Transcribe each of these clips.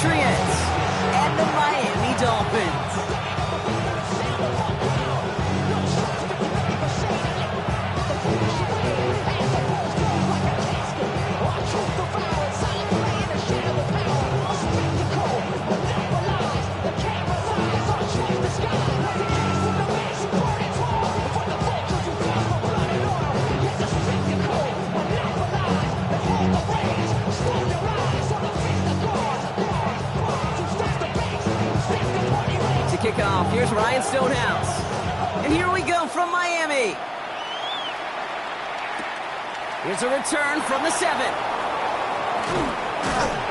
Patriots and the Miami Dolphins. Kickoff. Here's Ryan Stonehouse. And here we go from Miami. Here's a return from the 7.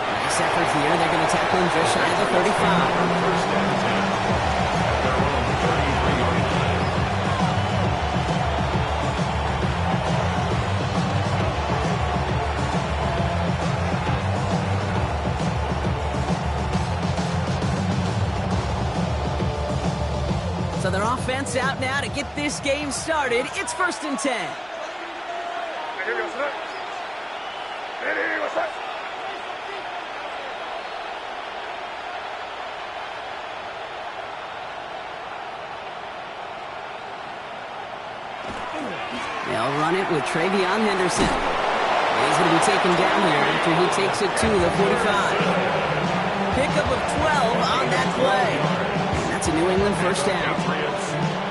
Nice effort here. They're going to tackle him just shy of the 35. So their offense out now to get this game started. It's 1st and 10. They'll run it with Travion Henderson. He's going to be taken down here after he takes it to the 45. Pickup of 12 on that play. That's a New England first down.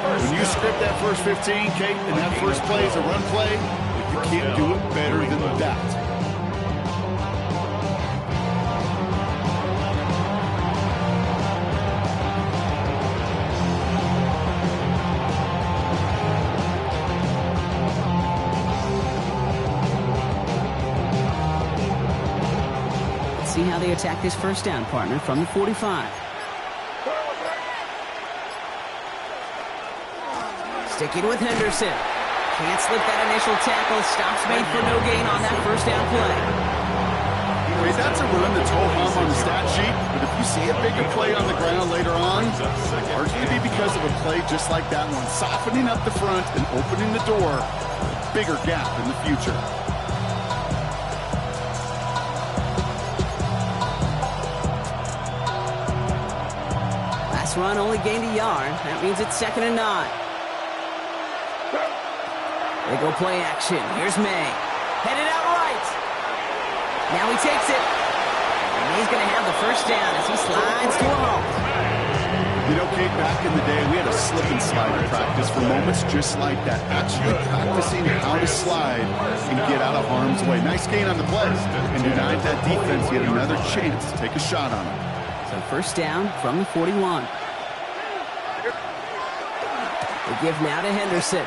When you script that first 15, Kate, and that first play is a run play, you can't do it better than that. Let's see how they attack this first down, partner, from the 45. Sticking with Henderson. Can't slip that initial tackle. Stops made for no gain on that first down play. Anyway, that's a run that's ho-hum on the stat sheet, but if you see a bigger play on the ground later on, it's largely be because of a play just like that one, softening up the front and opening the door for a bigger gap in the future. Last run only gained a yard. That means it's 2nd and 9. They go play action. Here's May. Headed out right. Now he takes it. And he's going to have the first down as he slides to a halt. You know, Kate, back in the day, we had a slip and slide in practice for moments just like that. Actually practicing how to slide and get out of harm's way. Nice gain on the play. And denied that defense yet another chance to take a shot on him. So first down from the 41. They give now to Henderson.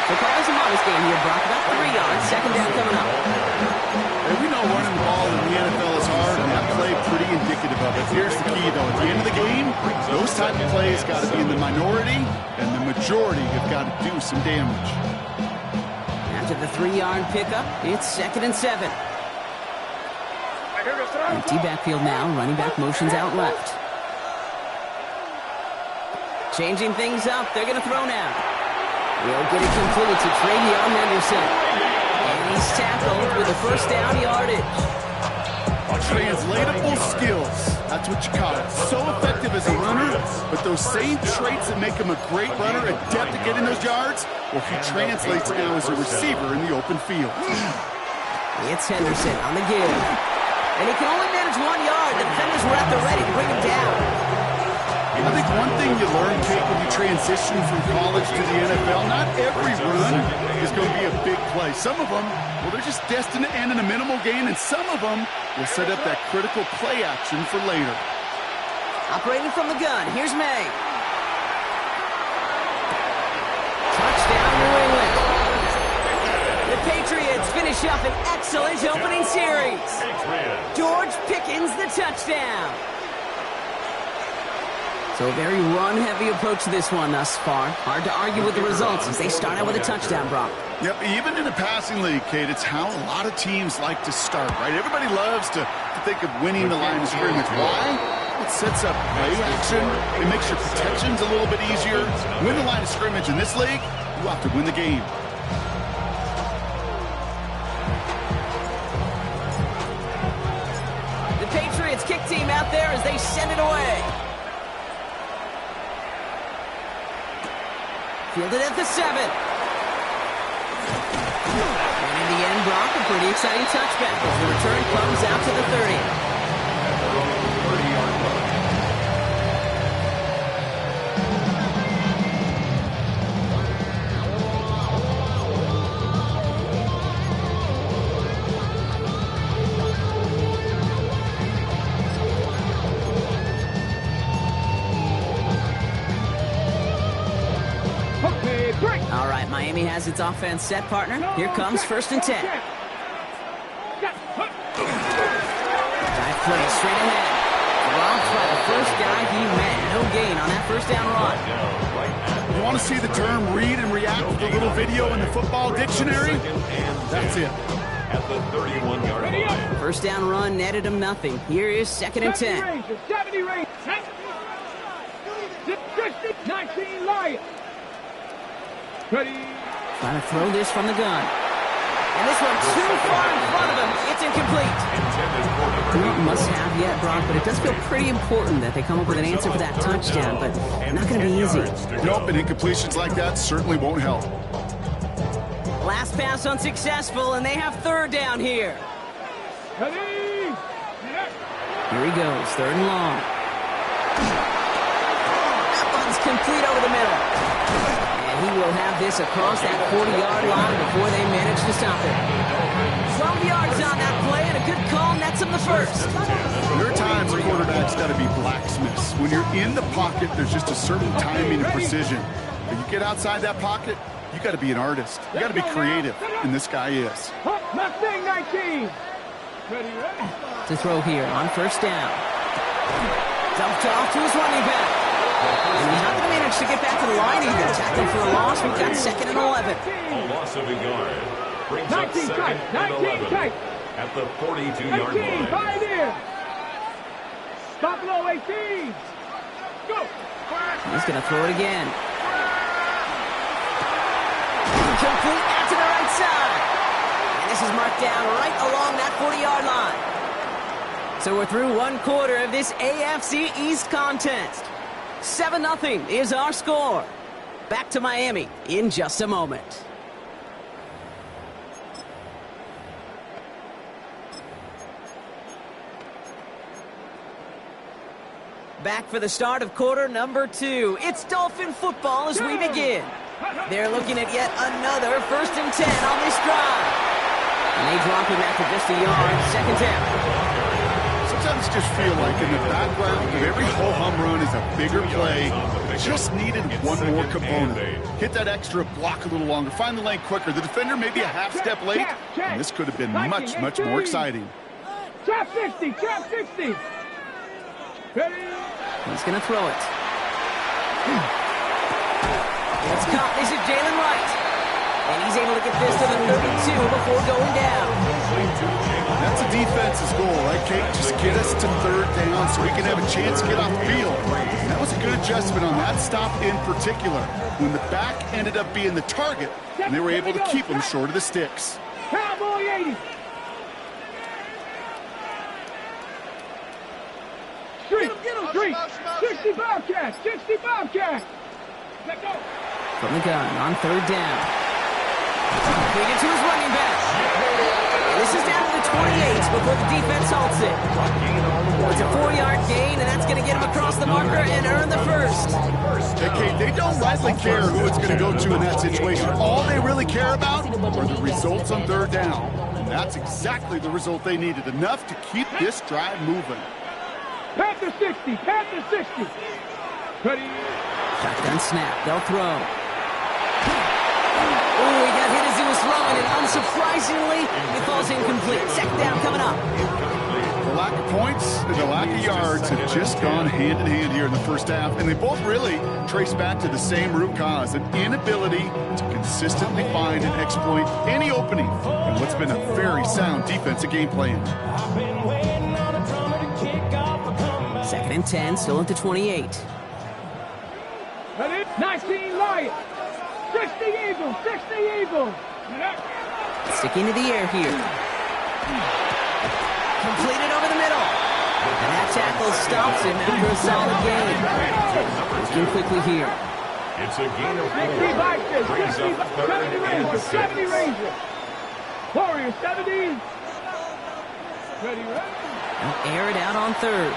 So calling some honest game here, Brock. About 3 yards. 2nd down coming up. And we know running the ball in the NFL is hard, and that play pretty indicative of it. Here's the key, though. At the end of the game, those type of plays got to be in the minority, and the majority have got to do some damage. After the 3-yard pickup, it's 2nd and 7. Empty backfield now. Running back motions out left. Changing things up. They're going to throw now. He'll get it complete to Travion Henderson. And he's tackled with a first down yardage. Translatable skills. That's what you call it. So effective as a runner, but those same traits that make him a great runner, adept at getting those yards, well, he translates now as a receiver in the open field. It's Henderson on the give. And he can only manage 1 yard. The defenders were at the ready to bring him down. I think one thing you learn, Kate, when you transition from college to the NFL, not every run is going to be a big play. Some of them, well, they're just destined to end in a minimal gain, and some of them will set up that critical play action for later. Operating from the gun, here's May. Touchdown, New England. The Patriots finish up an excellent opening series. George Pickens, the touchdown. So a very run-heavy approach to this one thus far. Hard to argue with the results as they start out with a touchdown, Brock. Yep, even in a passing league, Kate, it's how a lot of teams like to start, right? Everybody loves to think of winning the line of scrimmage. Why? It sets up play action. It makes your protections a little bit easier. Win the line of scrimmage in this league, you have to win the game. team out there as they send it away. Fielded at the 7. And in the end, Brock, a pretty exciting touchback as the return comes out to the 30. All right, Miami has its offense set, partner. Here comes 1st and 10. Dive play straight ahead. Blocked by the first guy he met. No gain on that first down run. You want to see the term read and react with a little video in the football dictionary? That's it. At the 31-yard line. First down run netted him nothing. Here is 2nd and 10. 70 range. 19 Lions. Ready. Trying to throw this from the gun. And this one too far in front of him. It's incomplete. Not must have yet, Brock, but it does feel pretty important that they come up with an answer for that touchdown, but not going to be easy. Nope, and incompletions like that certainly won't help. Last pass unsuccessful, and they have 3rd down here. Ready. Here he goes, 3rd and long. That one's complete over the middle. And he will have this across that 40-yard line before they manage to stop it. 12 yards on that play, and a good call nets him the first. There are times a quarterback's got to be blacksmiths. When you're in the pocket, there's just a certain timing and precision. When you get outside that pocket, you got to be an artist. You got to be creative, and this guy is. Mustang 19. Ready. To throw here on 1st down. Dumped off to his running back. And he's not going to manage to get back to the line either. Tackled for a loss. We've got 2nd and 11. A loss of a yard. Brings up 2nd and 11 at the 42-yard line. 5 in. Stop low 18. Go. He's going to throw it again. Complete out to the right side. And this is marked down right along that 40-yard line. So we're through 1 quarter of this AFC East contest. 7-0 is our score. Back to Miami in just a moment. Back for the start of quarter number 2. It's Dolphin football as we begin. They're looking at yet another 1st and 10 on this drive. And they drop him after just a yard. 2nd down. Sometimes just feel like in the background of every ho-hum run is a bigger play. Just needed one more component. Hit that extra block a little longer. Find the lane quicker. The defender may be a half step late. And this could have been much, much more exciting. Trap 60. Trap 60. Ready. He's going to throw it. It's caught. This is Jalen Wright. And he's able to get this to the 32 before going down. That's a defense's goal, right, Kate? Just get us to 3rd down so we can have a chance to get off the field. And that was a good adjustment on that stop in particular, when the back ended up being the target, and they were able to keep them short of the sticks. Cowboy 80. Street. 60 Bobcats. 60 Bobcats. Let go. From the gun on 3rd down. Bring it to his running back. And this is down to the 28 before the defense halts it. It's a 4-yard gain, and that's going to get him across the marker and earn the first. Hey, Kate, they don't rightly care who it's going to go to in that situation. All they really care about are the results on 3rd down. And that's exactly the result they needed, enough to keep this drive moving. Panther 60. Panther 60. Ready. Shotgun snap. They'll throw. Oh, he got hit as he was throwing, and unsurprisingly, it falls incomplete. 2nd down coming up. The lack of points and the lack of yards have just gone hand in hand here in the first half, and they both really trace back to the same root cause, an inability to consistently find and exploit any opening in what's been a very sound defensive game plan. 2nd and 10, still at the 28. Ready? 19 Lions. 60 Eagles. 60 Eagles. Sticking to the air here. Completed over the middle. And that's tackle stops him after a solid gain. Looking quickly here. It's a gain of 4. Brings up 3rd and 6. 70 Rangers. Warriors 70. Ready, They'll air it out on 3rd.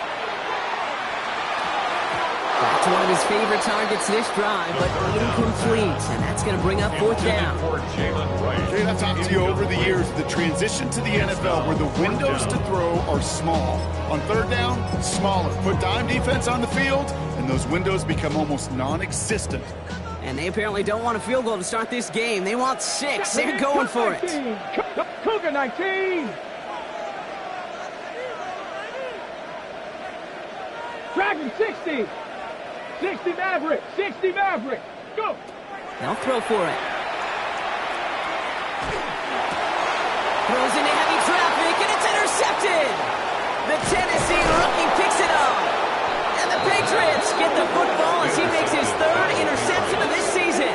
Back to one of his favorite targets this drive, but incomplete. And that's going to bring up 4th down. Jay, I've talked to you over the years, the transition to the NFL where the windows to throw are small. On 3rd down, smaller. Put dime defense on the field, and those windows become almost non-existent. And they apparently don't want a field goal to start this game. They want 6. They're going for it. Cougar 19. Dragon 60. 60 Maverick. 60 Maverick. Go. They'll throw for it. Throws into heavy traffic, and it's intercepted. The Tennessee rookie picks it up. And the Patriots get the football as he makes his 3rd interception of this season.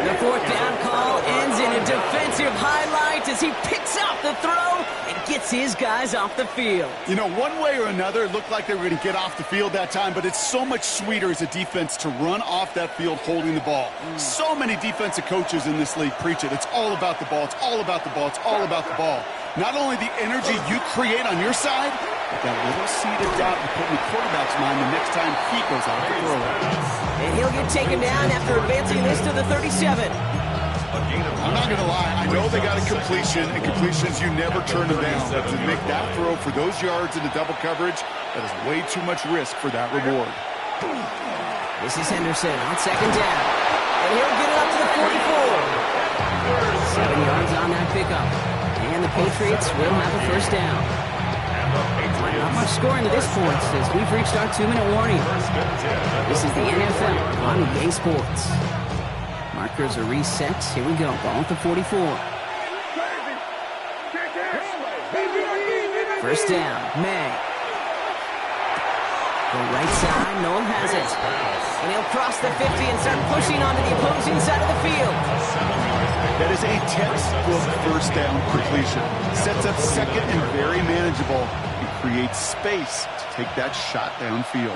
The 4th down call ends in a defensive highlight as he picks out the throw and gets his guys off the field. You know, one way or another, it looked like they were going to get off the field that time, but it's so much sweeter as a defense to run off that field holding the ball. So many defensive coaches in this league preach it. It's all about the ball. It's all about the ball. It's all about the ball. Not only the energy you create on your side, but that little seed of doubt you put in the quarterback's mind the next time he goes out to throw it. And he'll get taken down after advancing this to the 37. I'm not going to lie. I know they got a completion, and completions, you never turn them down. But to make that throw for those yards in the double coverage, that is way too much risk for that reward. This is Henderson on 2nd down. And he'll get it up to the 44. 7 yards on that pickup. And the Patriots will have a 1st down. Not much scoring to this point since we've reached our 2-minute warning. This is the NFL on EA Sports. Markers are reset. Here we go. Ball at the 44. 1st down. May. The right side. Noel has it. And he'll cross the 50 and start pushing onto the opposing side of the field. That is a textbook 1st down completion. Sets up 2nd and very manageable. And creates space to take that shot downfield.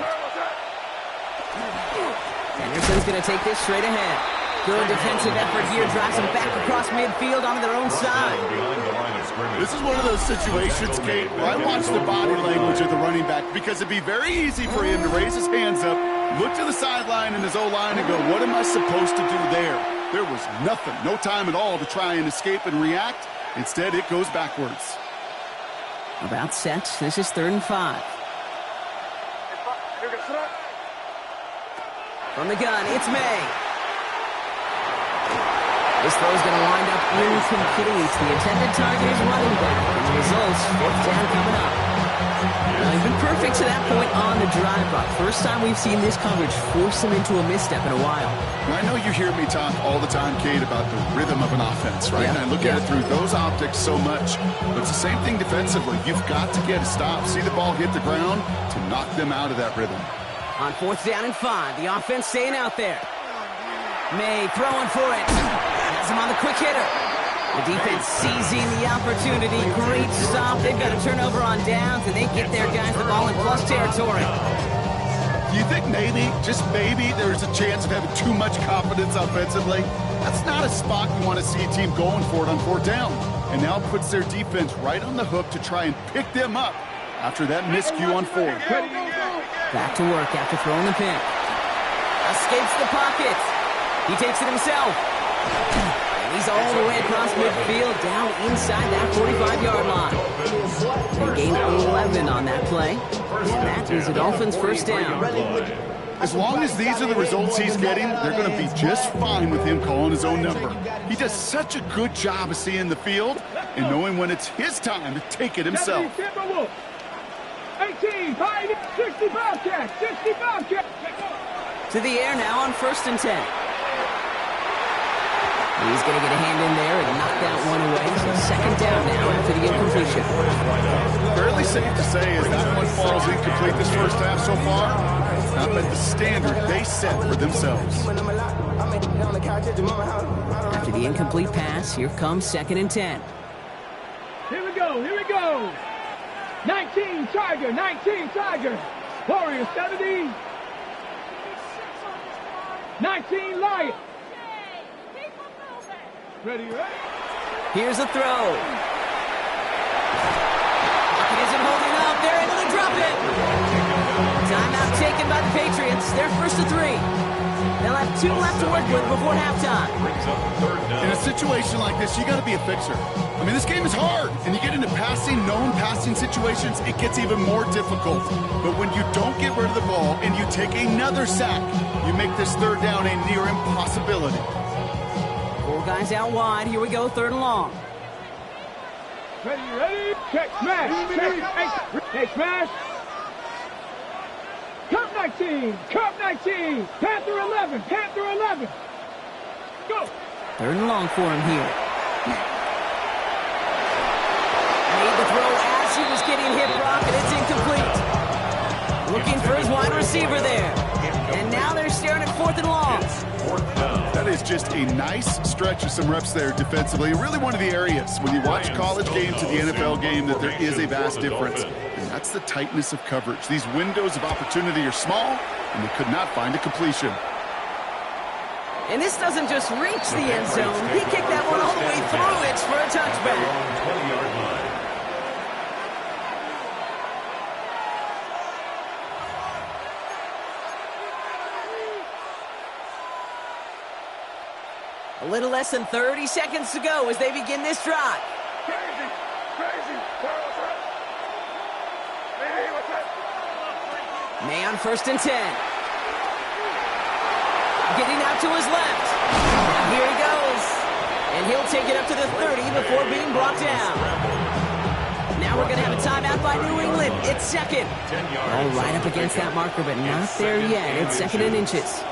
Anderson's going to take this straight ahead. Good defensive effort here. Drives them back across midfield onto their own side. This is one of those situations, Kate, where I watch the body language of the running back because it'd be very easy for him to raise his hands up, look to the sideline and his O-line and go, what am I supposed to do there? There was nothing, no time at all to try and escape and react. Instead, it goes backwards. About set. This is 3rd and 5. From the gun, it's May. This throw's going to wind up incomplete. The intended target is running back. And the results, 4th down coming up. They've been perfect to that point on the drive, but first time we've seen this coverage force them into a misstep in a while. I know you hear me talk all the time, Kate, about the rhythm of an offense, right? Yeah. And I look at it through those optics so much. But it's the same thing defensively. You've got to get a stop, see the ball hit the ground to knock them out of that rhythm. On 4th down and 5, the offense staying out there. May throwing for it. Has him on the quick hitter. The defense seizing the opportunity. Great stop. They've got a turnover on downs, and they get their guys the ball in plus territory. Do you think maybe, just maybe, there's a chance of having too much confidence offensively? That's not a spot you want to see a team going for it on 4th down. And now puts their defense right on the hook to try and pick them up after that miscue on 4th. Back to work after throwing the pick. Escapes the pocket. He takes it himself. And he's all the way across midfield, down inside that 45-yard line. They gain 11 on that play. And that is the Dolphins' 1st down. As long as these are the results he's getting, they're going to be just fine with him calling his own number. He does such a good job of seeing the field and knowing when it's his time to take it himself. 18, 65 catch, 65 catch. To the air now on 1st and 10. He's going to get a hand in there and knock that one away. So 2nd down now after the incompletion. Fairly safe to say as that one falls incomplete this 1st half so far, not met the standard they set for themselves. After the incomplete pass, here comes 2nd and 10. Here we go, here we go. 19 Tiger, 19 Tiger. Warrior 70. 19 Lion. Ready, ready. Here's a throw. He isn't holding up. They're able to drop it. Timeout taken by the Patriots. They're first to 3. They'll have 2 left to work with before halftime. In a situation like this, you got to be a fixer. I mean, this game is hard, and you get into known passing situations, it gets even more difficult. But when you don't get rid of the ball and you take another sack, you make this third down a near impossibility. 4 guys out wide. Here we go, 3rd and long. Ready, ready. Check, smash. Check, smash. Cup 19. Cup 19. Panther 11. Panther 11. Go. 3rd and long for him here. Made the throw as he was getting hit, Brock, and it's incomplete. Looking for his wide receiver there. And now they're staring at 4th and long. That is just a nice stretch of some reps there defensively. Really one of the areas when you watch college game to the NFL game that there is a vast difference. And that's the tightness of coverage. These windows of opportunity are small, and they could not find a completion. And this doesn't just reach the end zone. He kicked that one all the way through. It's for a touchback. 20-yard line. A little less than 30 seconds to go as they begin this drive. Crazy. May on 1st and 10. Getting out to his left. Here he goes. And he'll take it up to the 30 before being brought down. Now we're going to have a timeout by New England. It's 2nd. All right up against that marker, but not there yet. It's 2nd and inches.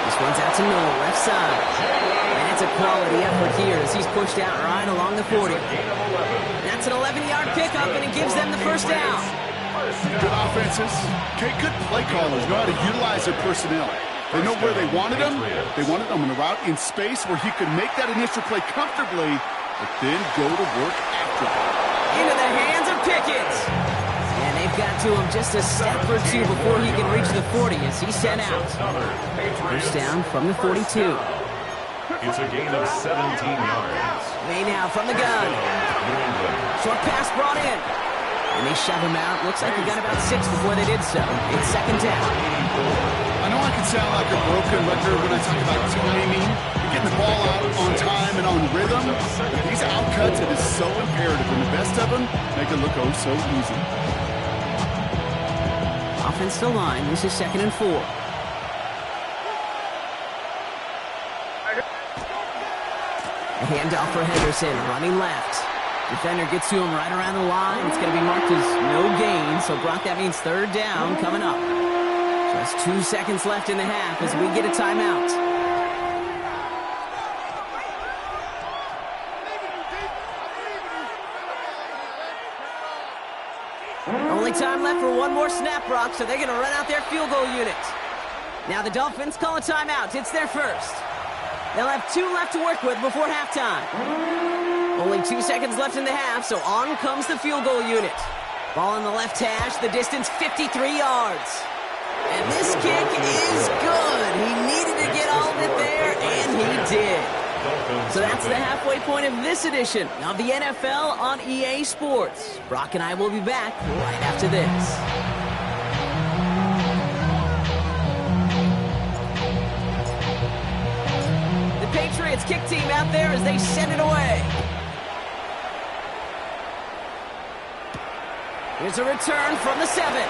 This one's out to Noel, left side. And it's a quality effort here as he's pushed out right along the 40. That's an 11-yard pickup, and it gives them the first down. Good offenses. Okay, good play callers know how to utilize their personnel. They know where they wanted them. They wanted them on a route in space where he could make that initial play comfortably, but then go to work after it. Into the hands of Pickett. And they've got to him just a step or 2 before he can reach the 40 as he's sent out. First down from the 42. It's a gain of 17 yards. May now from the gun. Short pass brought in. And they shove him out. Looks like he got about 6 before they did so. It's 2nd down. I know I can sound like a broken record when I talk about timing, getting the ball out on time and on rhythm. But these outcuts, it is so imperative. And the best of them make it look oh so easy. Offensive line. This is 2nd and 4. A handoff for Henderson, running left. Defender gets to him right around the line. It's going to be marked as no gain. So, Brock, that means 3rd down coming up. Just 2 seconds left in the half as we get a timeout. Only time left for one more snap, Brock, so they're going to run out their field goal unit. Now the Dolphins call a timeout. It's their first. They'll have 2 left to work with before halftime. Only 2 seconds left in the half, so on comes the field goal unit. Ball in the left hash, the distance 53 yards. And this kick is good. He needed to get all of it there, and he did. So that's the halfway point of this edition of the NFL on EA Sports. Brock and I will be back right after this. The Patriots kick team out there as they send it away. Here's a return from the 7.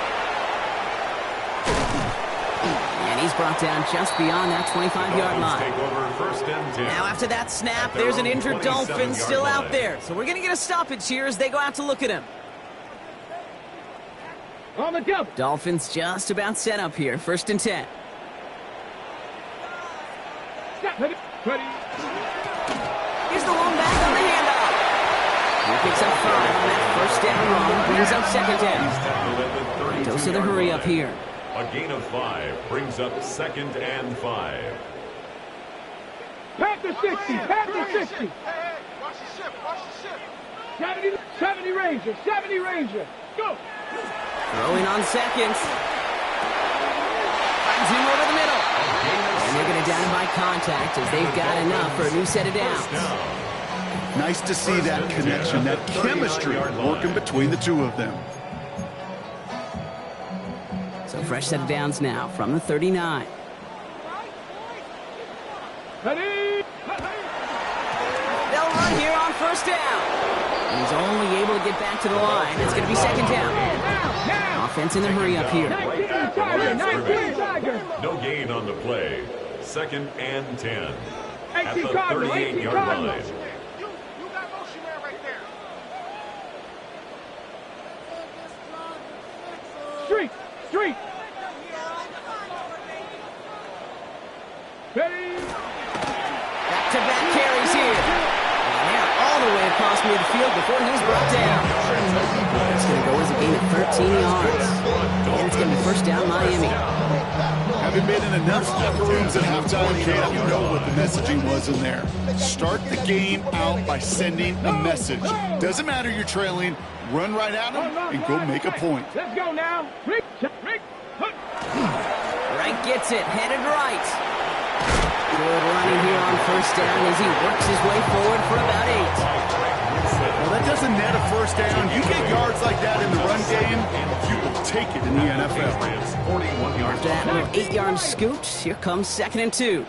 And he's brought down just beyond that 25-yard line. Take over 1st and 10. Now after that snap, there's an injured Dolphin still out there. So we're going to get a stoppage here as they go out to look at him. On the jump. Dolphins just about set up here. 1st and 10. Ready. Here's the one back on the handoff. He picks up 5 on that 1st down run. Brings up 2nd down. Dose of the hurry up here. A gain of 5 brings up 2nd and 5. Panther 60. Panther 60. Hey, watch the ship. 70 Ranger, 70 Ranger. Go. Throwing on seconds. Finds him over the middle. And they're going to down him by contact as they've got enough for a new set of downs. Nice to see that connection, that chemistry working between the two of them. So fresh set of downs now from the 39. Ready. They'll run here on first down. He's only able to get back to the line. It's going to be second down. Offense in the hurry up here. No gain on the play. Second and 10. At the 38-yard line. Street. Ready. Back-to-back carries here. And they're all the way across midfield before he's brought down. It's going to go as a gain of 13 yards. And it's going to be first down Miami. Having been in enough locker rooms at halftime, Kate, you know what the messaging was in there. Start the game out by sending a message. Doesn't matter you're trailing, run right at them and go make a point. Let's go now. Wright gets it, headed right. Good running here on first down as he works his way forward for about 8. Well, that doesn't net a first down. You get yards like that in the run game, you will take it in the NFL. After that little 8-yard scoot, here comes second and 2.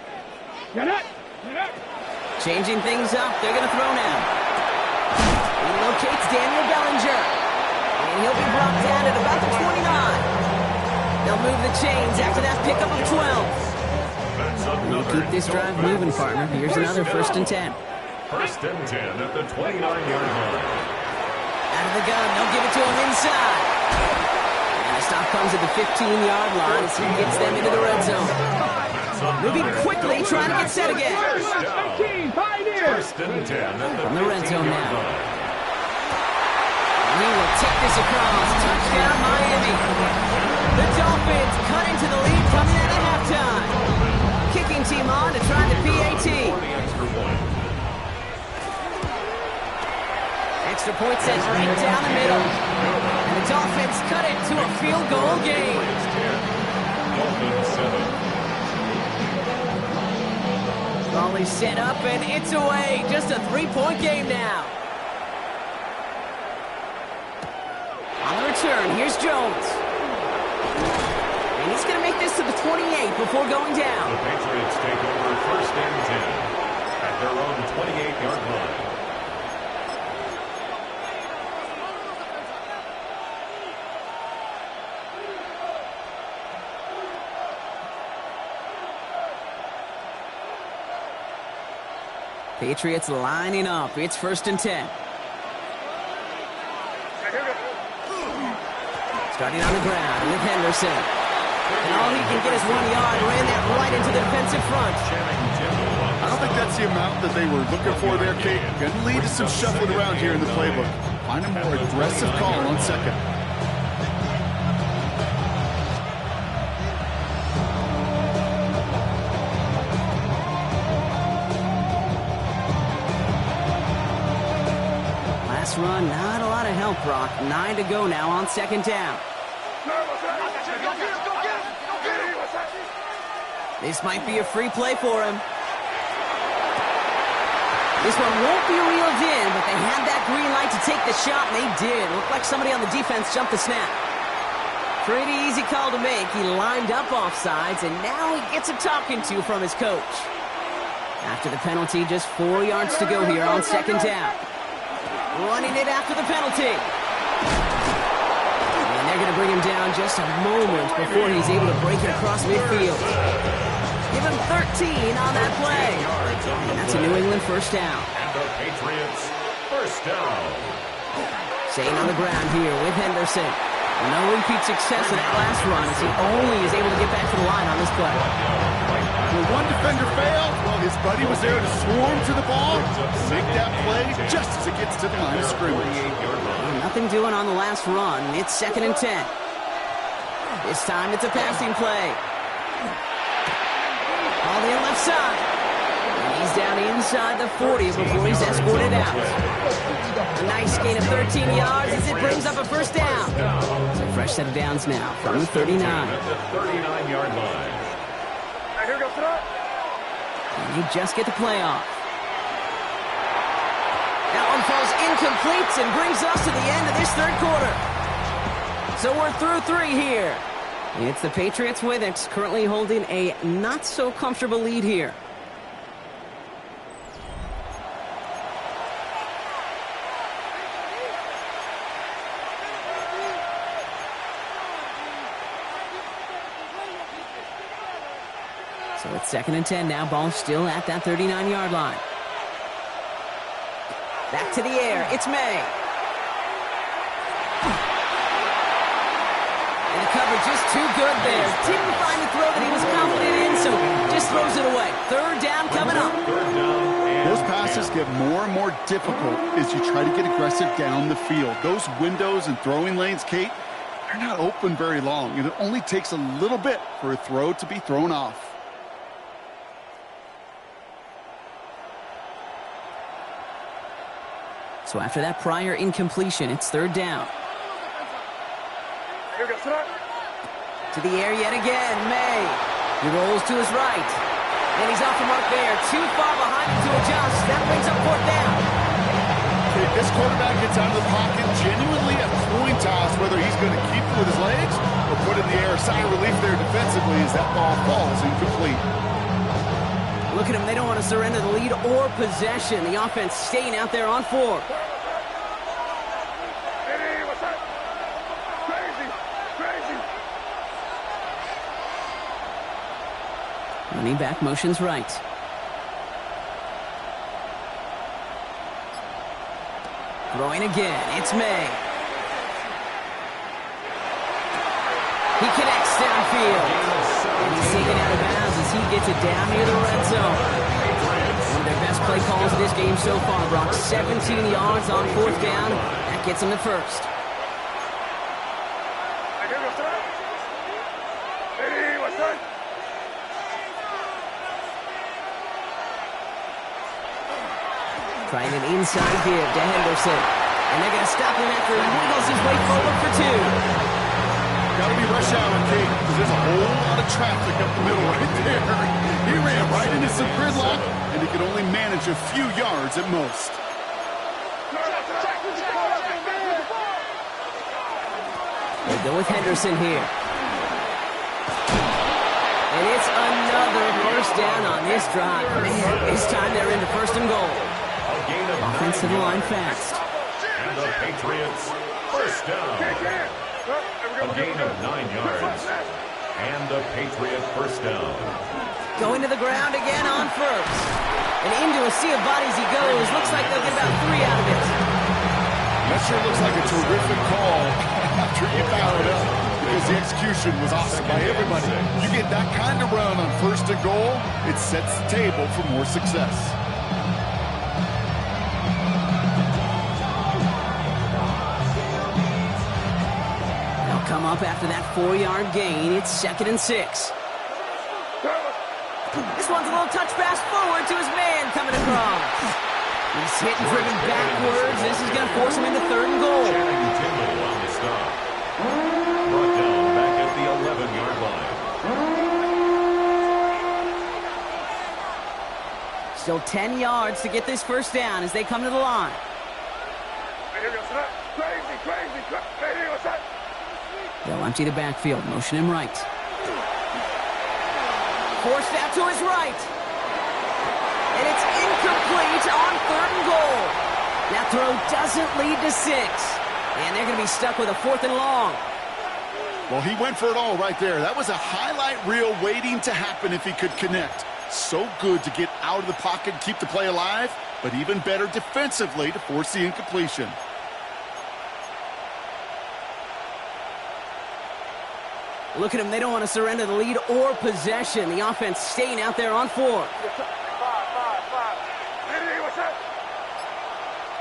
Changing things up, they're going to throw now. He locates Daniel Bellinger. And he'll be brought down at about the 29. They'll move the chains after that pickup of 12. We'll keep this drive moving, partner. Here's another first and 10. First and 10 at the 29-yard line. Out of the gun, they'll give it to him inside. And the stop comes at the 15-yard line as he gets them into the red zone. Moving quickly, trying to get set again. First and 10 from the red zone now. He will take this across. Touchdown, Miami. The Dolphins cut into the lead coming out of halftime. Kicking team on to try the PAT. Extra point sent right down the middle. And the Dolphins cut it to a field goal game. Volley set up and it's away. Just a 3-point game now. On the return, here's Jones. And he's going to make this to the 28 before going down. The Patriots take over first and 10 at their own 28-yard line. Patriots lining up. It's first and 10. Starting on the ground with Henderson. And all he can get is 1 yard. Ran that right into the defensive front. I don't think that's the amount that they were looking for there, Kate. Going to lead to some shuffling around here in the playbook. Find a more aggressive call on second. Last run, not a lot of help, Brock. 9 to go now on second down. This might be a free play for him. This one won't be reeled in, but they had that green light to take the shot, and they did. Looked like somebody on the defense jumped the snap. Pretty easy call to make. He lined up offsides, and now he gets a talking to from his coach. After the penalty, just 4 yards to go here on second down. Running it after the penalty. And they're going to bring him down just a moment before he's able to break it across midfield. Give him 13 on that play. And that's a New England first down. And the Patriots first down. Staying on the ground here with Henderson. No repeat success in that last run as he only is able to get back to the line on this play. When one defender failed, well, his buddy was there to swarm to the ball. Make that play just as it gets to the line of scrimmage. Nothing doing on the last run. It's second and 10. This time it's a passing play. All the left side. And he's He's down inside the 40 before he's escorted out. A nice gain of 13 yards as it brings up a first down. So a fresh set of downs now from the 39. At the 39-yard line. Here goes tonight. And you just get the play off. That one falls incomplete and brings us to the end of this third quarter. So we're through 3 here. It's the Patriots with it, currently holding a not-so-comfortable lead here. So it's 2nd and 10 now. Ball still at that 39-yard line. Back to the air. It's May. And the coverage just too good there. Didn't find the throw that he was confident in, so just throws it away. 3rd down coming up. Those passes get more and more difficult as you try to get aggressive down the field. Those windows and throwing lanes, Kate, they're not open very long, and it only takes a little bit for a throw to be thrown off. So after that prior incompletion, it's 3rd down. To the air yet again, May. He rolls to his right. And he's off the mark there. Too far behind him to adjust. That brings up 4th down. If this quarterback gets out of the pocket, genuinely a coin toss whether he's going to keep it with his legs or put it in the air. A sigh of relief there defensively as that ball falls incomplete. Look at them. They don't want to surrender the lead or possession. The offense staying out there on 4. Running back motions right. Throwing again. It's May. He connects downfield. And he's taken out of bounds as he gets it down near the red zone. One of their best play calls of this game so far, Brock. 17 yards on 4th down. That gets him the first. Trying an inside give to Henderson. And they're going to stop him after he wiggles his way forward for 2. Got to be rush hour, Kate, because there's a whole lot of traffic up the middle right there. He ran right into some gridlock, and he could only manage a few yards at most. They go with Henderson here. And it's another first down on this drive. Man, this time they're into 1st and goal. Offense to the line fast. And the Patriots first down. A gain of 9 yards. And the Patriot first down. Going to the ground again on 1st. And into a sea of bodies he goes. Looks like they'll get about 3 out of it. That sure looks like a terrific call after you foul it up, because the execution was awesome by everybody. You get that kind of run on 1st and goal, it sets the table for more success. Come up after that 4-yard gain. It's 2nd and 6. This one's a little touch pass forward to his man coming across. He's hit and driven backwards. This is going to force him into 3rd and goal. Tingle on the stop. Brought down back at the 11-yard line. Still 10 yards to get this first down as they come to the line. They'll empty the backfield, motion him right. Forced out to his right. And it's incomplete on 3rd and goal. That throw doesn't lead to 6. And they're going to be stuck with a 4th and long. Well, he went for it all right there. That was a highlight reel waiting to happen if he could connect. So good to get out of the pocket and keep the play alive, but even better defensively to force the incompletion. Look at them. They don't want to surrender the lead or possession. The offense staying out there on 4.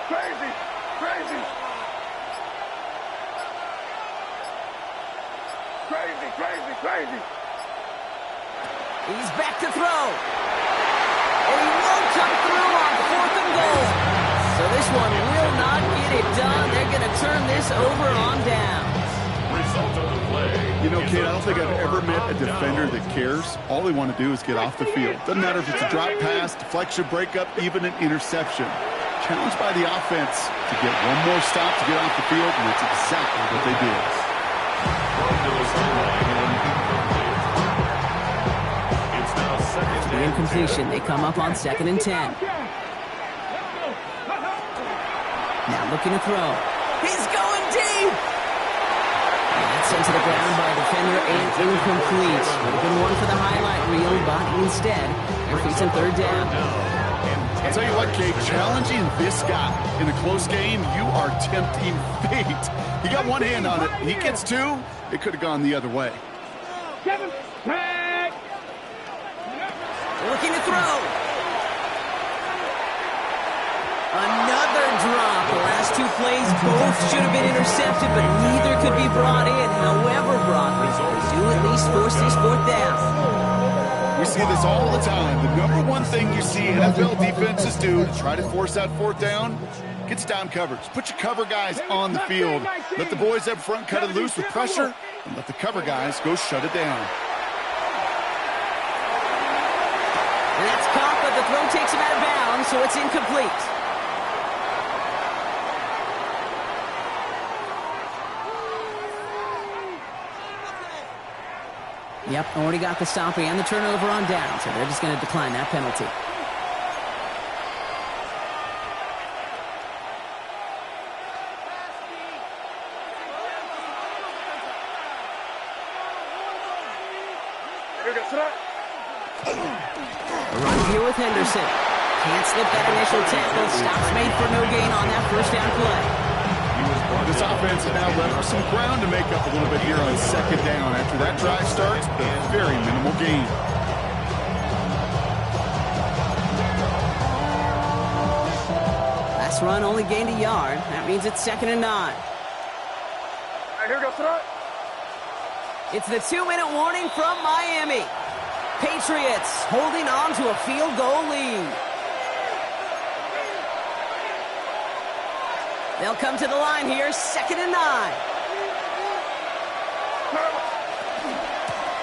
Crazy, crazy. Crazy. He's back to throw. And he won't come through on 4th and goal. So this one will not get it done. They're going to turn this over on down. Result of the play. You know, Kate, I don't think I've ever met a defender that cares. All they want to do is get off the field. Doesn't matter if it's a drop pass, deflection, breakup, even an interception. Challenged by the offense to get one more stop to get off the field, and that's exactly what they did. It's now second The and incompletion. 10. They come up on 2nd and 10. Now looking to throw. He's going deep. And that's sent to the ground by a defender and incomplete. Would have been one for the highlight reel, but instead, they're facing 3rd down. I'll tell you what, Kate, challenging this guy in a close game, you are tempting fate. He got one hand on it. He gets two. It could have gone the other way. Looking to throw. Another drop. The last 2 plays both should have been intercepted, but neither could be brought in. However, Brock, they do at least force this 4th down. We see this all the time. The number one thing you see NFL defenses do to try to force that 4th down, gets down coverage. Put your cover guys on the field. Let the boys up front cut it loose with pressure, and let the cover guys go shut it down. And that's caught, but the throw takes him out of bounds, so it's incomplete. Yep, already got the stop and the turnover on down, so they're just going to decline that penalty. A run here with Henderson. Can't slip that initial tackle. Stops made for no gain on that 1st down play. This offense is now left with some ground to make up a little bit here on 2nd down. After that drive starts, a very minimal gain. Last run only gained a yard. That means it's 2nd and 9. It's the 2-minute warning from Miami. Patriots holding on to a field goal lead. They'll come to the line here, 2nd and 9.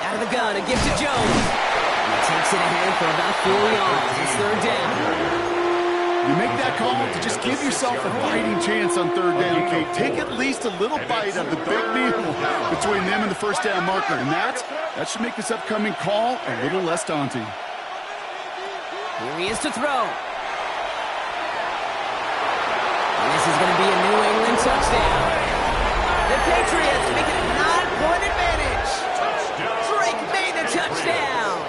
Out of the gun, a gift to Jones. He takes it ahead for about 4 yards. It's 3rd down. You make that call to just give yourself a fighting chance on 3rd down, Kate. Take at least a little bite of the big meal between them and the 1st down marker. And that should make this upcoming call a little less daunting. Here he is to throw. And this is going to be a New England touchdown. The Patriots make it a 9-point advantage. Drake made the touchdown.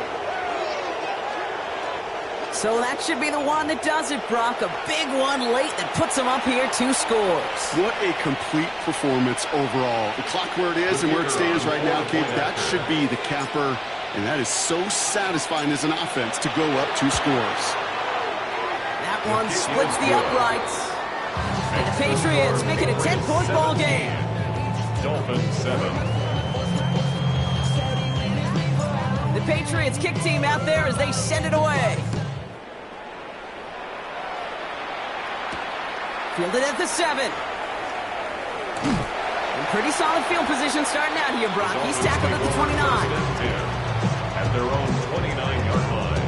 So that should be the one that does it, Brock. A big one late that puts them up here 2 scores. What a complete performance overall. The clock where it is and where it stands right now, Kate, that should be the capper. And that is so satisfying as an offense to go up 2 scores. That one splits the uprights. And the Patriots make it a 10-point ball game. Dolphins 7. The Patriots kick team out there as they send it away. Fielded at the 7. And pretty solid field position starting out here, Brock. He's tackled at the 29. At their own 29-yard line.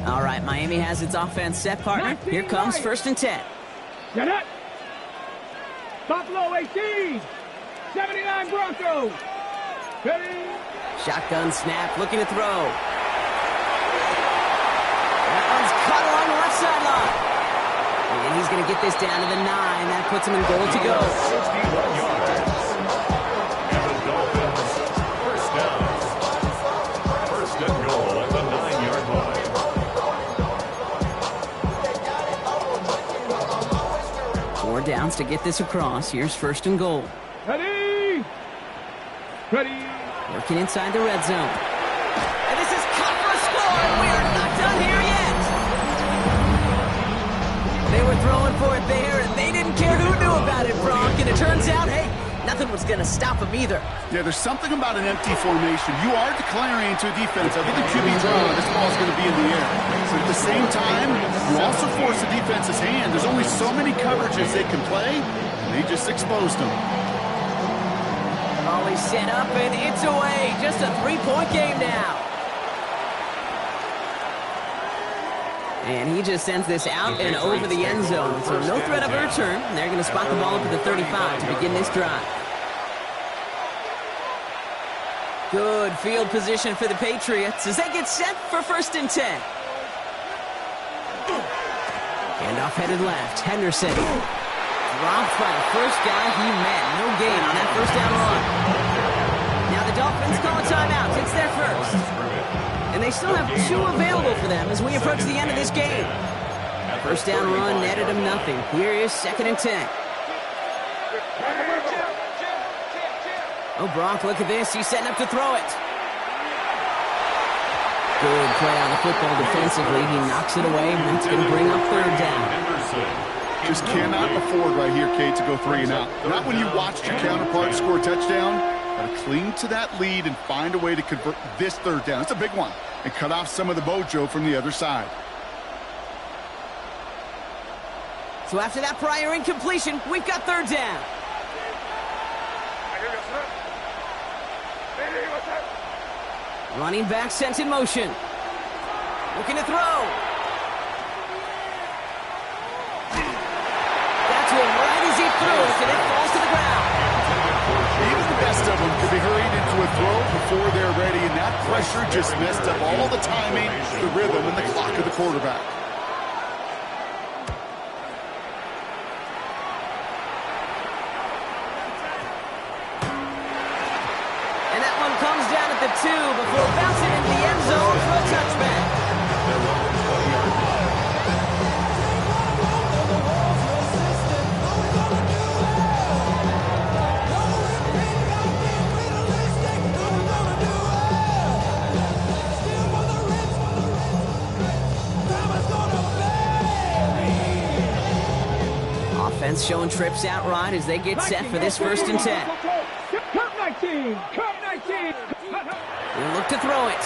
All right, Miami has its offense set, partner. Here comes 1st and 10. Get it. Buffalo 18. 79 Broncos. Ready. Shotgun snap, looking to throw. That one's cut along the left sideline. And he's going to get this down to the 9. That puts him in goal to go. 61 yards. And the Dolphins, 1st down. 1st and goal at the 9-yard line. Four downs to get this across. Here's 1st and goal. Ready. Ready. Working inside the red zone. And this is cut for a score, and we are throwing for it there, and they didn't care who knew about it, Bronk. And it turns out, hey, nothing was going to stop him either. Yeah, there's something about an empty formation. You are declaring to a defense, I think the QB draw, this ball's going to be in the air. So at the same time, you also force the defense's hand. There's only so many coverages they can play, and they just exposed them. Volley set up, and it's away. Just a 3-point game now. And he just sends this out and over the end zone. So no threat of a return. They're going to spot the ball up at the 35 to begin this drive. Good field position for the Patriots as they get set for 1st and 10. Handoff headed left. Henderson. Dropped by the first guy he met. No gain on that first down run. Now the Dolphins call a timeout. It's their first. And they still have 2 available for them as we approach the end of this game. First down run netted him nothing. Here is 2nd and 10. Oh, Bronk, look at this. He's setting up to throw it. Good play on the football defensively. He knocks it away, and it's going to bring up 3rd down. Just cannot afford right here, Kate, to go 3 and out. Not when you watched your counterpart score a touchdown. Got to cling to that lead and find a way to convert this 3rd down. It's a big one. And cut off some of the mojo from the other side. So after that prior incompletion, we've got 3rd down. Running back sent in motion. Looking to throw. That's one right as he throws, and it falls to the ground. Even the best of them could be hurried into a throw before they're ready, and that pressure just messed up all the timing, the rhythm, and the clock of the quarterback. And that one comes down at the 2 before bouncing into the end zone for a touchback. Offense showing trips out right as they get set for this 1st and 10. Cut 19! Cut 19! He'll look to throw it.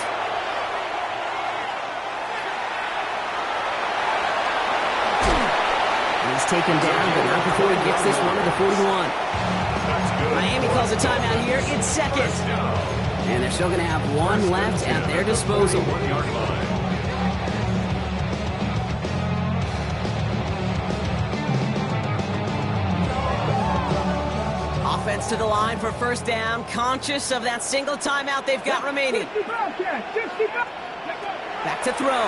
He's taken down, but not before he gets this one to the 41. Miami calls a timeout here. It's 2nd. And they're still going to have 1 left at their disposal. Offense to the line for 1st down, conscious of that single timeout they've got remaining. Back to throw.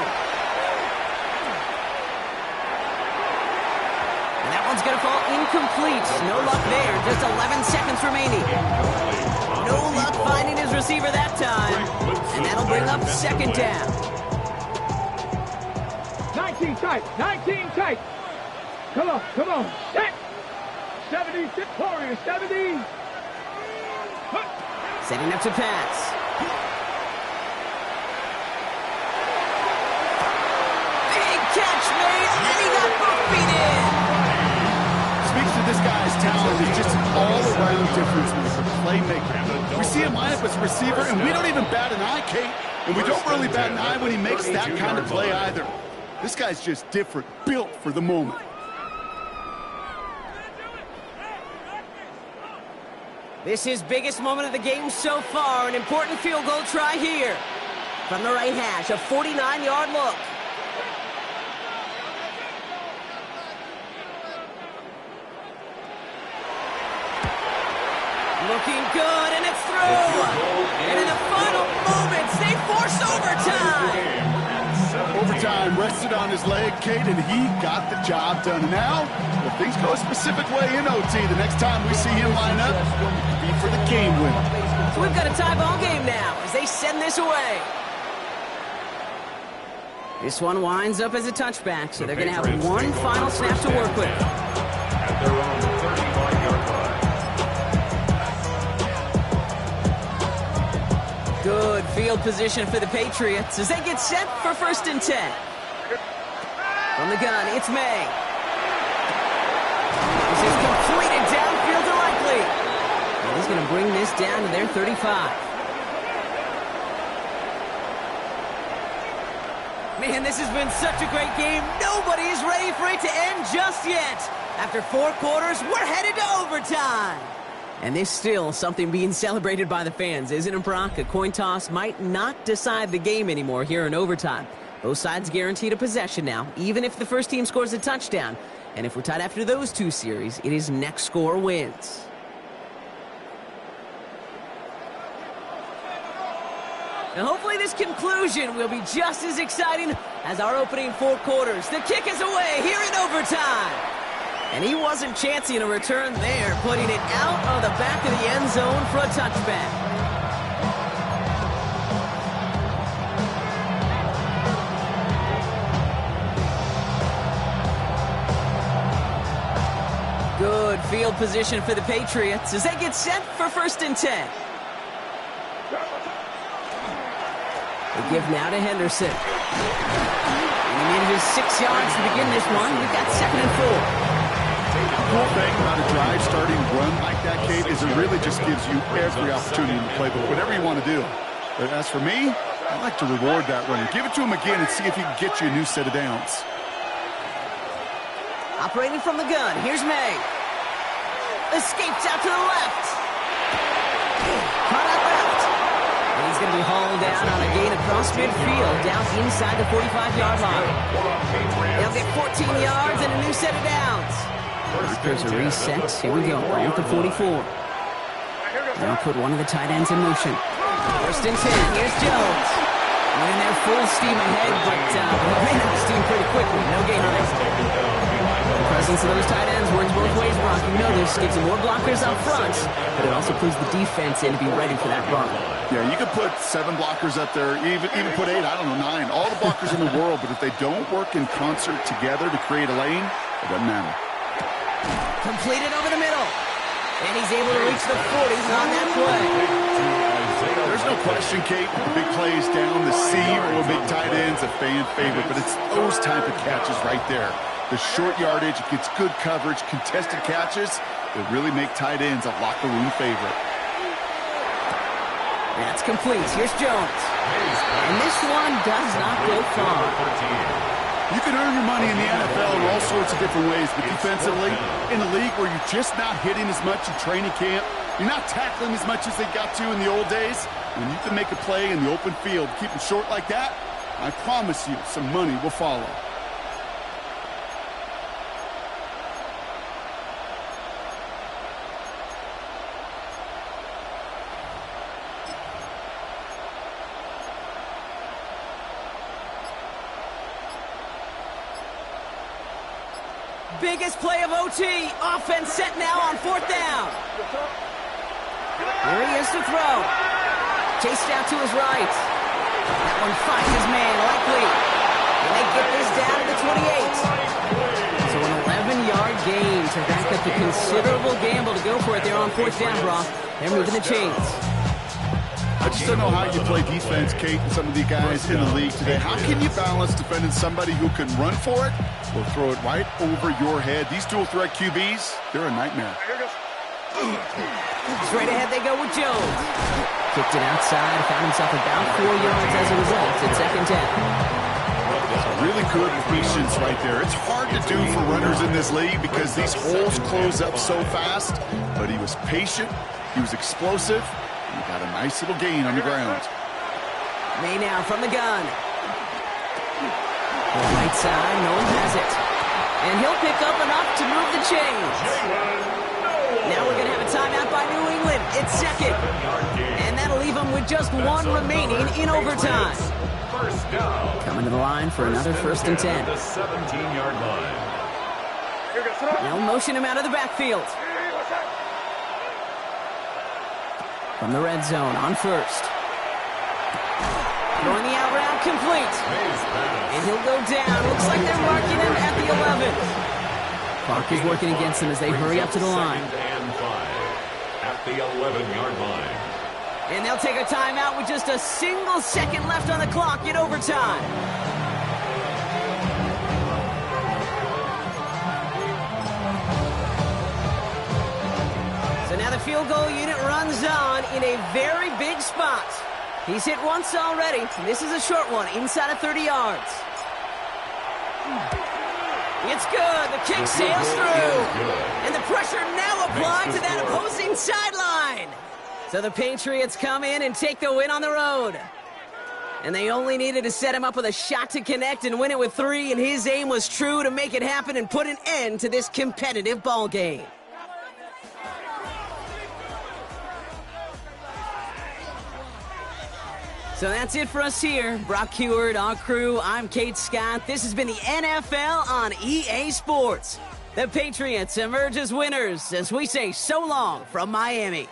And that one's going to fall incomplete. No luck there, just 11 seconds remaining. No luck finding his receiver that time. And that'll bring up 2nd down. 19 tight, 19 tight. Come on, come on. 76 Warriors, 70. Setting up to pass. Big catch made, and he got both feet in. Speaks to this guy's talent. He's just an all-around difference maker, playmaker. We see him line up as a receiver, and we don't even bat an eye, Kate. And we don't really bat an eye when he makes that kind of play either. This guy's just different, built for the moment. This is biggest moment of the game so far. An important field goal try here. From the right hash, a 49-yard look. Looking good, and it's through. And in the final moments, they force overtime. Overtime rested on his leg, Kate, and he got the job done. Now, if things go a specific way in OT, the next time we see him line up, it'll be for the game winner. So we've got a tie ball game now as they send this away. This one winds up as a touchback, so they're going to have 1 final snap to work with. At their own 35-yard line. Good field position for the Patriots as they get set for 1st and 10. From the gun, it's May. going to bring this down to their 35. Man, this has been such a great game. Nobody is ready for it to end just yet. After 4 quarters, we're headed to overtime. And there's still something being celebrated by the fans, isn't it, Brock? A coin toss might not decide the game anymore here in overtime. Both sides guaranteed a possession now, even if the first team scores a touchdown. And if we're tied after those 2 series, it is next score wins. And hopefully this conclusion will be just as exciting as our opening 4 quarters. The kick is away here in overtime. And he wasn't chancing a return there, putting it out of the back of the end zone for a touchback. Good field position for the Patriots as they get set for 1st and 10. They give now to Henderson. And he needed his 6 yards to begin this one. We've got 2nd and 4. The whole thing about a drive starting run like that, Kate, is it really just gives you every opportunity to play whatever you want to do. But as for me, I like to reward that runner. Give it to him again and see if he can get you a new set of downs. Operating from the gun, here's May. Escapes out to the left. Caught out left. And he's going to be hauled down on a gain across midfield, down inside the 45-yard line. They'll get 14 yards and a new set of downs. There's a reset. Here we go. At the 44. Now put one of the tight ends in motion. 1st and 10. Here's Jones. Running there full steam ahead, but he ran out of steam pretty quickly. No gain on it. The presence of those tight ends works both ways, Brock. You know this. Gives them more blockers out front, but it also puts the defense in to be ready for that run. Yeah, you could put 7 blockers up there, even put 8, I don't know, 9. All the blockers in the world, but if they don't work in concert together to create a lane, it doesn't matter. Completed over the middle. And he's able to reach the 40 on that play. There's no question, Kate, the big plays down the seam or big tight ends, a fan favorite, but it's those type of catches right there. The short yardage, it gets good coverage, contested catches that really make tight ends a locker room favorite. That's complete. Here's Jones. And this one does not go far. You can earn your money in the NFL in all sorts of different ways, but defensively, in a league where you're just not hitting as much in training camp, you're not tackling as much as they got to in the old days, when you can make a play in the open field, keep them short like that, I promise you some money will follow. Biggest play of OT. Offense set now on 4th down. Here he is to throw. Chased out to his right. That one finds his man, likely. And they get this down to the 28. So an 11-yard gain to back up the considerable gamble to go for it there on 4th down, Brock. They're moving the chains. I just don't know how you play defense, Kate, and some of the guys in the league today. How can you balance defending somebody who can run for it or throw it right over your head? These dual threat QBs, they're a nightmare. Straight ahead they go with Jones. Kicked it outside, found himself about 4 yards as a result. It's 2nd 10. Really good patience right there. It's hard to do for runners in this league because these holes close up so fast, but he was patient, he was explosive, and he got a nice little gain on the ground. May now from the gun. The right side, no one has it. And he'll pick up enough to move the chains. Now we're going to have a timeout by New England. It's 2nd. And that'll leave them with just 1 remaining in overtime. Coming to the line for another 1st and 10. The 17-yard line. They'll motion him out of the backfield. From the red zone on 1st. Throwing the out route complete. And he'll go down. Looks like they're marking him at the 11. Clock is working against them as they hurry up to the line. And 5 at the 11-yard line. And they'll take a timeout with just a single second left on the clock in overtime. So now the field goal unit runs on in a very big spot. He's hit once already. This is a short one, inside of 30 yards. It's good. The kick sails through. And the pressure now applied to that opposing sideline. So the Patriots come in and take the win on the road. And they only needed to set him up with a shot to connect and win it with 3, and his aim was true to make it happen and put an end to this competitive ball game. So that's it for us here. Brock Heward, our crew, I'm Kate Scott. This has been the NFL on EA Sports. The Patriots emerge as winners as we say so long from Miami.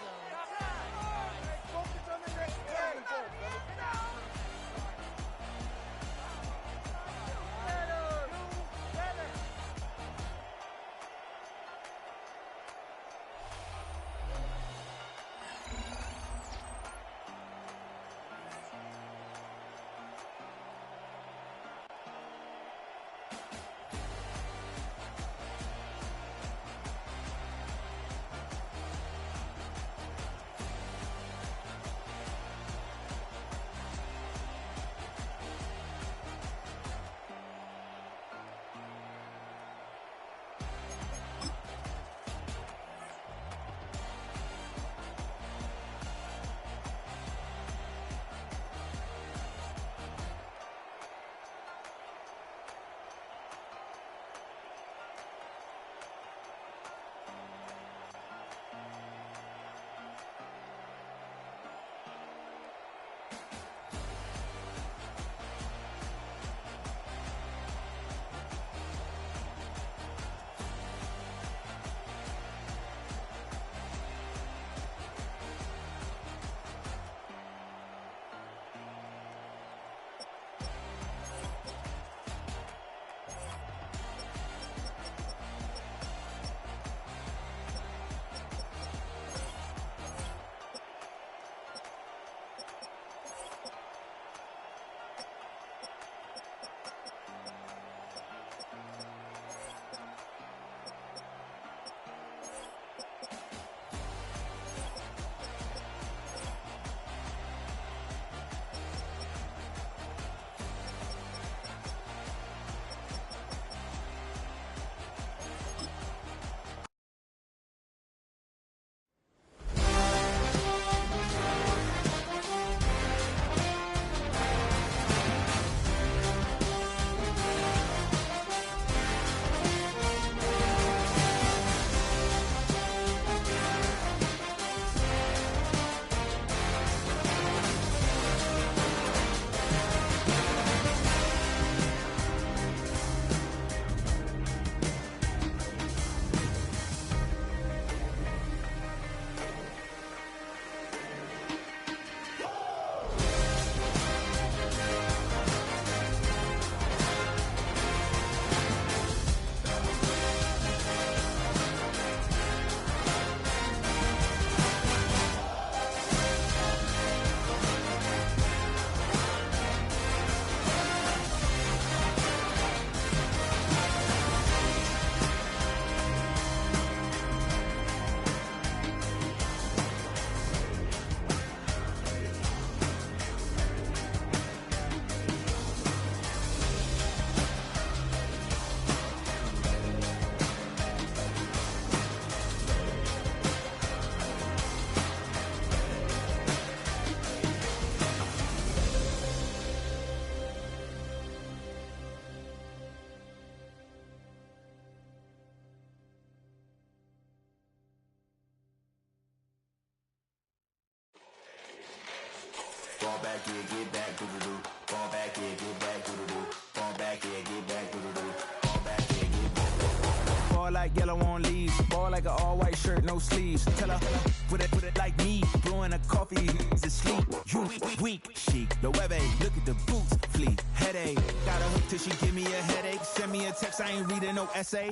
Fall back, yeah, get back, doo-doo-doo. Fall back, yeah, get back, doo-doo-doo. Fall back, yeah, get back, doo-doo-doo. Fall back, yeah, get back. Fall like yellow on leaves. Ball like an all-white shirt, no sleeves. Tell her, put it like me. Blowing a coffee, to sleep. You weak, chic. The webby, look at the boots, fleet. Headache, got a hook till she give me a headache. Send me a text, I ain't reading no essay.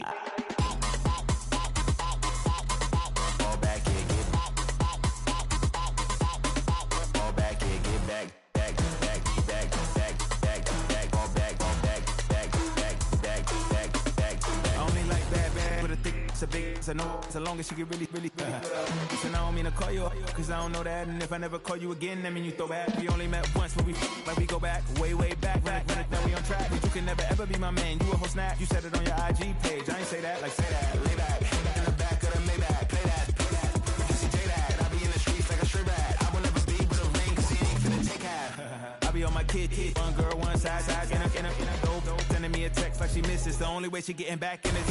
I know as long as she can really Listen, I don't mean to call you up, cause I don't know that. And if I never call you again, that mean you throw back. We only met once, but we like we go back, way back. When it now we on track, but you can never ever be my man. You a whole snap, you said it on your IG page. I ain't say that, like say that, lay back. In the back of the Maybach, play that. You see J that, I be in the streets like a straight rat. I will never be with a ring, cause he ain't finna take half. I be on my kid, one girl, one side, in a dope, sending me a text like she misses. The only way she getting back in it.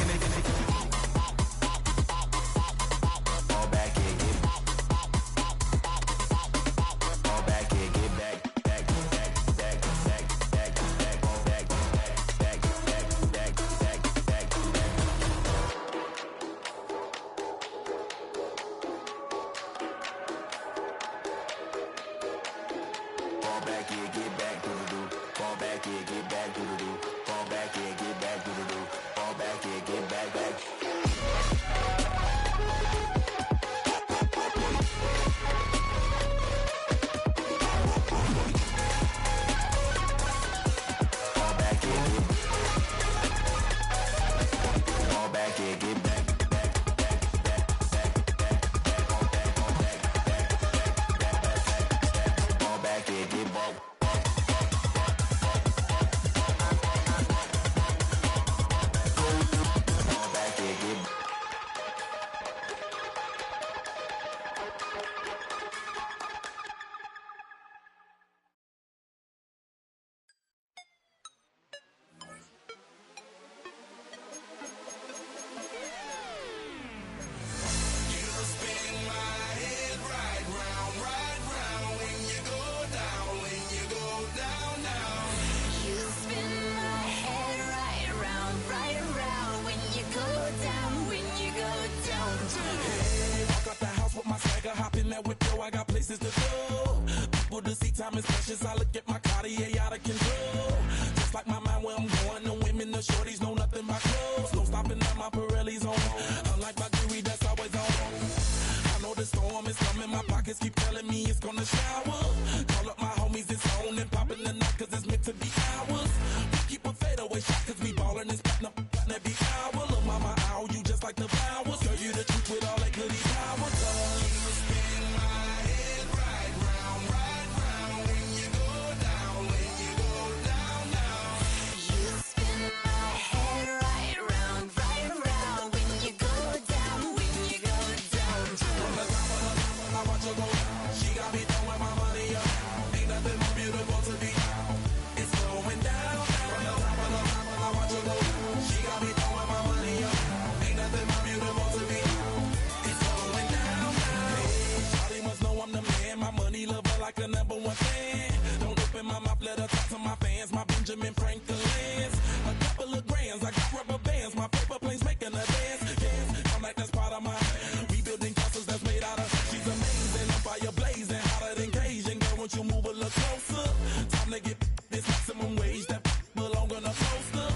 Fall back in, get back. Fall back in, get back. I got places to go. People to see, time is precious. I look at my Cartier out of control. Just like my mind where I'm going. The women, the shorties know nothing but clothes. No stopping at my Pirelli's on. Unlike my jewelry that's always on. I know the storm is coming. My pockets keep telling me it's gonna shower. Call up my homies, it's on and popping the night cause it's meant to be ours. We keep a fadeaway shot cause we ballin' and spittin' up every hour. Look, mama, ow, you just like the flowers. Girl, you the truth with all that goody power. Like a number one fan. Don't open my mouth, let her talk to my fans. My Benjamin Franklin's. A couple of grands, I got rubber bands. My paper planes making a dance. Yes, I'm like that's part of my rebuilding castles that's made out of. She's amazing, I'm fire blazing, hotter than Cajun. Girl, won't you move a little closer? Time to get this maximum wage that belong on a poster.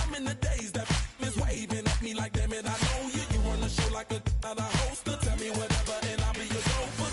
I'm in the days that is waving at me like damn it, I know you. You run the show like a hoster. Tell me whatever and I'll be your gopher.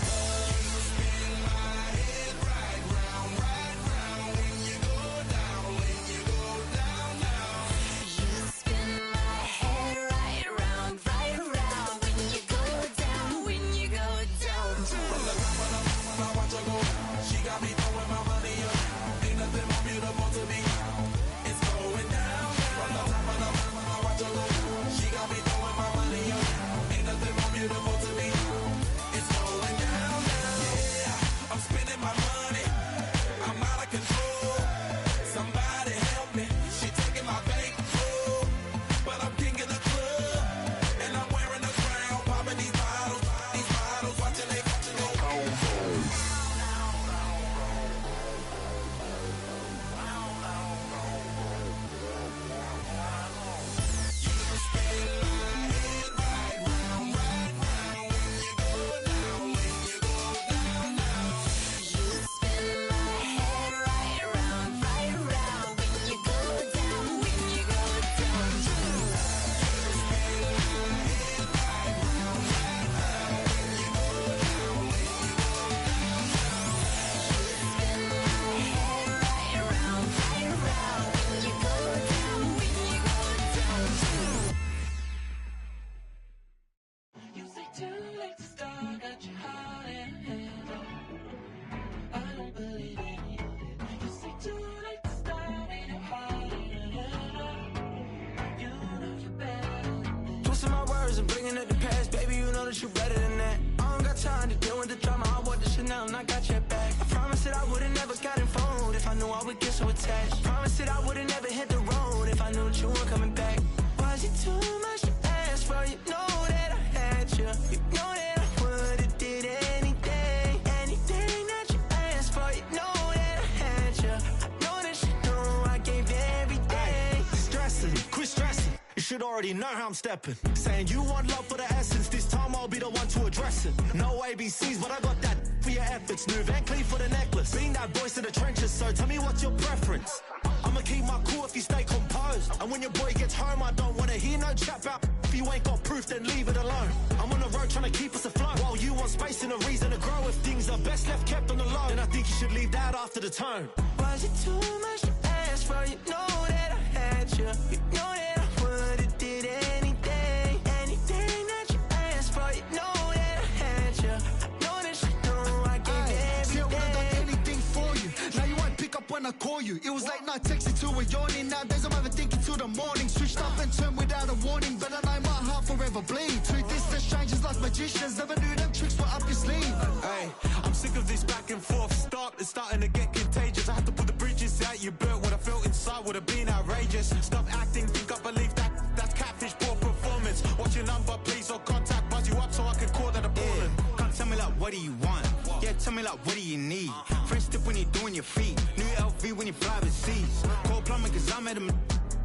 attached. Promise that I would've never hit the road if I knew that you weren't coming back. Was it too much to ask for? You know that I had you. You know that I would've did anything, anything that you asked for. You know that I had you. I know that you know I gave everything. Stressing, quit stressing. You should already know how I'm stepping. Saying you want love for the essence. This time I'll be the one to address it. No ABCs, but I got that for your efforts. New Van Cleef for the necklace. Being that voice in the trenches, so tell me what's your preference. I'ma keep my cool if you stay composed. And when your boy gets home, I don't wanna hear no chat about. If you ain't got proof, then leave it alone. I'm on the road trying to keep us afloat. While you want space and a reason to grow. If things are best left kept on the low, then I think you should leave that after the tone. Was it too much to ask for? You know that I had you. You know that I would've did anything, anything that you asked for. You know that I had you. I know that you know I gave everything. See, I would've done anything for you. Now you won't pick up when I call you. It was late night texting to a yawning. Nowadays I'm overthinking till the morning. Switched up and turned without a warning, but I know my heart forever bleed. Two distant strangers like magicians. Never knew them tricks were up your sleeve. Hey, I'm sick of this back and forth. Stop, it's starting to get contagious. I had to put the bridges out you built. What I felt inside would have been outrageous. Stop acting, think I believe that. That's catfish, poor performance. What's your number, please, or contact. Buzz you up so I can call that a ballin'. Can't tell me like, what do you want? Yeah, tell me like, what do you need? French tip when you're doing your feet. New LV when you fly overseas. Call plumbing cause I'm at a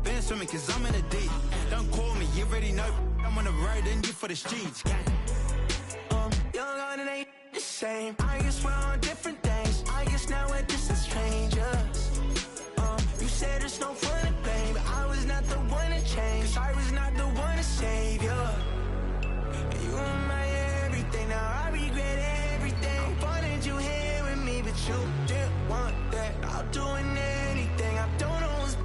been swimming cause I'm in a deep. Don't call me, you already know. I'm on the road and you for the streets. Young on it ain't the same. I guess we're on different things. I guess now we're distant strangers. You said it's no fun to blame, but I was not the one to change. I was not the one to save you. You were my everything. Now I regret everything. I wanted you here with me, but you didn't want that. I'll do anything. I don't know what's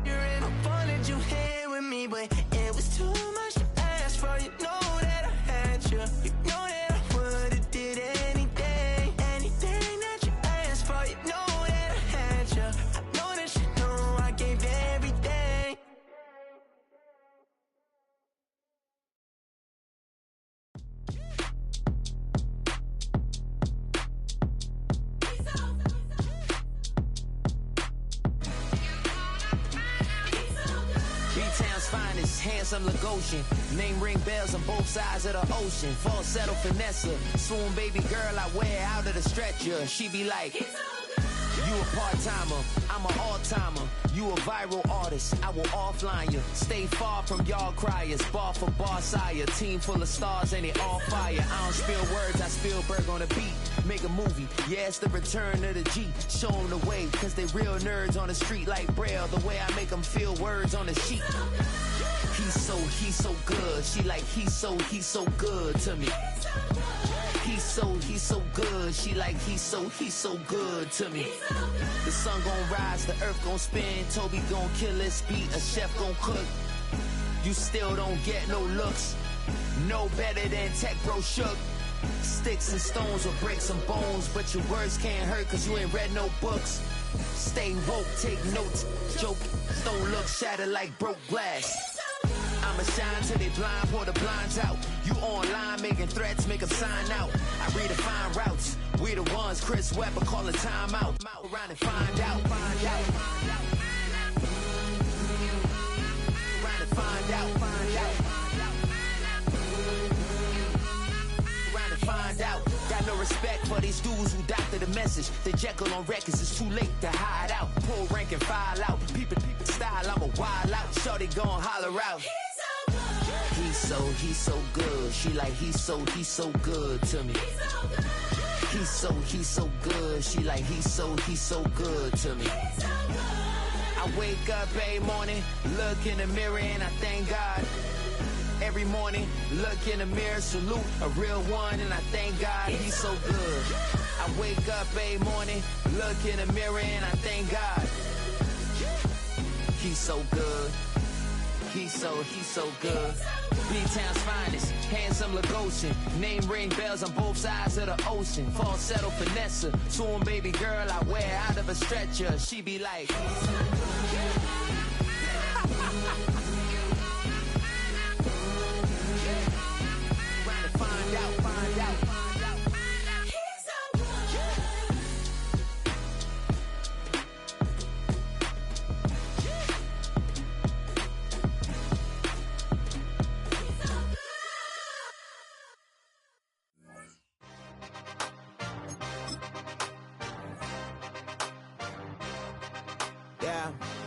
you're in. I wanted you here with me, but it was too much to ask for. You know that I had you. You know that I would've did anything, anything that you asked for. You know that I had you. I know that you know I gave everything. B-Town's finest, handsome Lagosian. Name ring bells on both sides of the ocean. Falsetto finesse, swoon baby girl I wear out of the stretcher. She be like, you a part-timer, I'm an all-timer. You a viral artist, I will offline you. Stay far from y'all criers, bar for bar sire. Team full of stars and they all fire. I don't spill words, I spill Berg on the beat. Make a movie, yeah, it's the return of the G. Show them the way, cause they real nerds on the street like Braille. The way I make them feel words on the sheet. He's so good. She like, he's so good to me. He's so good. She like, he's so good to me. The sun gon' rise, the earth gon' spin. Toby gon' kill this beat, a chef gon' cook. You still don't get no looks. No better than Tech Bro Shook. Sticks and stones will break some bones, but your words can't hurt cause you ain't read no books. Stay woke, take notes, joke, don't look shattered like broke glass. I'ma shine till they blind, pour the blinds out. You online making threats, make them sign out. I redefine routes, we the ones Chris Webber calling time out. Around and find out, find out. Around and find out, find out. Around and find out. Got no respect for these dudes who doctor the message. The Jekyll on records, it's too late to hide out. Pull rank and file out. People style, I'm a wild out. Shorty gon' holler out. He's so good. She like, he's so good to me. He's so good. She like, he's so good to me. I wake up every morning, look in the mirror and I thank God. Every morning, look in the mirror, salute a real one and I thank God he's so good. I wake up every morning, look in the mirror and I thank God. He's so good. He's so good. B-Town's finest, handsome Lagosian. Name ring bells on both sides of the ocean. Falsetto finesse, swoon baby girl I wear out of a stretcher. She be like, find out, find out. Yeah.